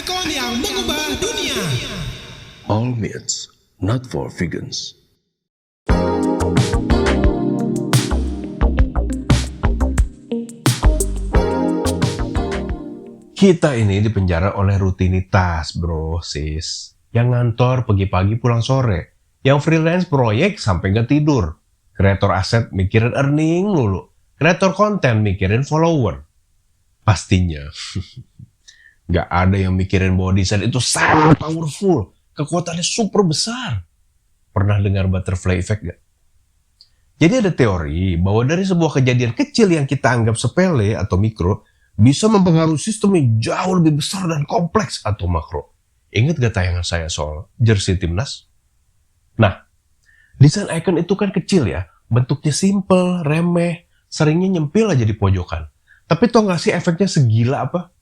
Ikon yang mengubah dunia. All meats, not for vegans. Kita ini dipenjara oleh rutinitas, bro, sis. Yang ngantor pagi-pagi pulang sore. Yang freelance proyek sampai nggak tidur. Kreator aset mikirin earning mulu. Kreator konten mikirin follower. Pastinya, nggak ada yang mikirin bahwa desain itu sangat powerful. Kekuatannya super besar. Pernah dengar butterfly effect nggak? Jadi ada teori bahwa dari sebuah kejadian kecil yang kita anggap sepele atau mikro, bisa mempengaruhi sistem yang jauh lebih besar dan kompleks atau makro. Ingat gak tayangan saya soal jersey timnas? Nah, desain icon itu kan kecil ya, bentuknya simple, remeh, seringnya nyempil aja di pojokan. Tapi tau gak sih efeknya segila apa?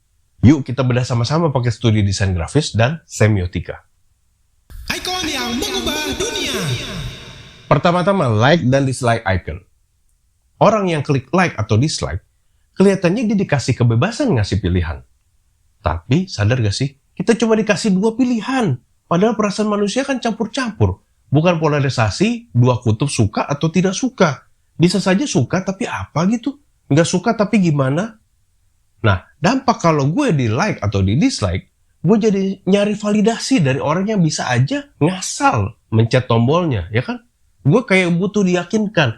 Yuk kita bedah sama-sama pakai studi desain grafis dan semiotika. Ikon yang mengubah dunia. Pertama-tama, like dan dislike icon. Orang yang klik like atau dislike, kelihatannya dia dikasih kebebasan ngasih pilihan. Tapi sadar gak sih, kita cuma dikasih 2 pilihan. Padahal perasaan manusia kan campur-campur. Bukan polarisasi, 2 kutub suka atau tidak suka. Bisa saja suka tapi apa gitu. Nggak suka tapi gimana? Nah, dampak kalau gue di like atau di dislike, gue jadi nyari validasi dari orang yang bisa aja ngasal mencet tombolnya, ya kan? Gue kayak butuh diyakinkan,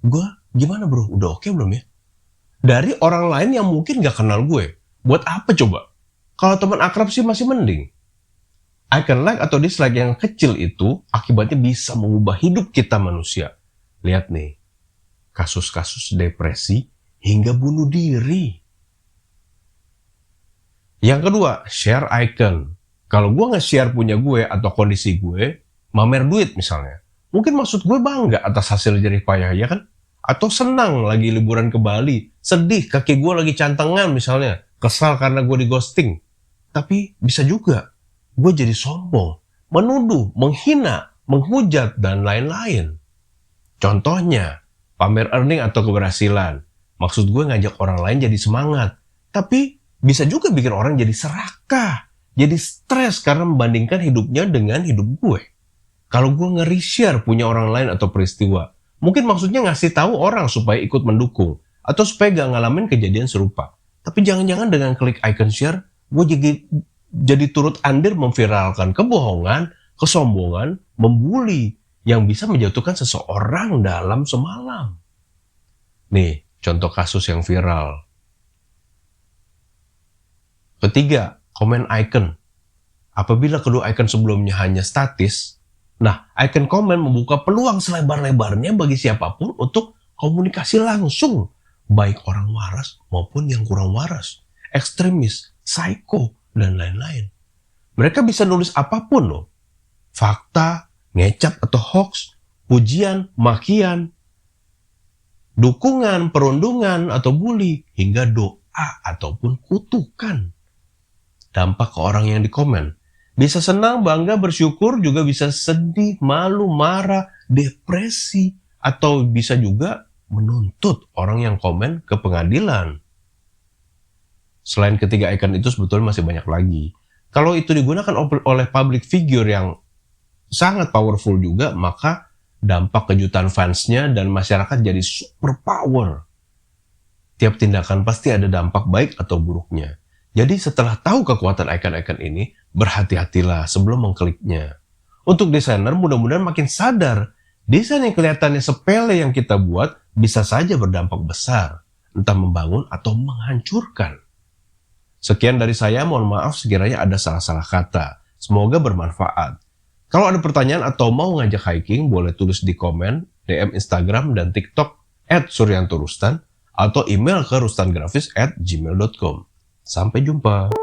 gue gimana bro, udah oke belum ya? Dari orang lain yang mungkin gak kenal gue. Buat apa coba? Kalau teman akrab sih masih mending. Icon like atau dislike yang kecil itu akibatnya bisa mengubah hidup kita manusia. Lihat nih, kasus-kasus depresi hingga bunuh diri. Yang kedua, share icon. Kalau gue nge-share punya gue atau kondisi gue, mamer duit misalnya. Mungkin maksud gue bangga atas hasil jerih payah, ya kan? Atau senang lagi liburan ke Bali, sedih kaki gue lagi cantengan misalnya, kesal karena gue di ghosting. Tapi bisa juga gue jadi sombong, menuduh, menghina, menghujat, dan lain-lain. Contohnya, pamer earning atau keberhasilan. Maksud gue ngajak orang lain jadi semangat. Tapi bisa juga bikin orang jadi serakah, jadi stres karena membandingkan hidupnya dengan hidup gue. Kalau gue nge-reshare punya orang lain atau peristiwa, mungkin maksudnya ngasih tahu orang supaya ikut mendukung, atau supaya gak ngalamin kejadian serupa. Tapi jangan-jangan dengan klik icon share, gue jadi turut andil memviralkan kebohongan, kesombongan, membuli, yang bisa menjatuhkan seseorang dalam semalam. Nih, contoh kasus yang viral. Ketiga, komen icon. Apabila kedua icon sebelumnya hanya statis, nah, icon komen membuka peluang selebar-lebarnya bagi siapapun untuk komunikasi langsung, baik orang waras maupun yang kurang waras, ekstremis, psycho, dan lain-lain. Mereka bisa nulis apapun loh. Fakta, ngecap atau hoax, pujian, makian, dukungan, perundungan, atau bully, hingga doa ataupun kutukan. Dampak ke orang yang dikomen. Bisa senang, bangga, bersyukur, juga bisa sedih, malu, marah, depresi, atau bisa juga menuntut orang yang komen ke pengadilan. Selain ketiga icon itu sebetulnya masih banyak lagi. Kalau itu digunakan oleh public figure yang sangat powerful juga, maka dampak kejutan fansnya dan masyarakat jadi super power. Tiap tindakan pasti ada dampak baik atau buruknya. Jadi setelah tahu kekuatan icon-icon ini, berhati-hatilah sebelum mengkliknya. Untuk desainer mudah-mudahan makin sadar, desain yang kelihatannya sepele yang kita buat bisa saja berdampak besar, entah membangun atau menghancurkan. Sekian dari saya, mohon maaf sekiranya ada salah-salah kata. Semoga bermanfaat. Kalau ada pertanyaan atau mau ngajak hiking, boleh tulis di komen, DM Instagram dan TikTok @suryantorustan atau email ke rustangrafis@gmail.com. Sampai jumpa.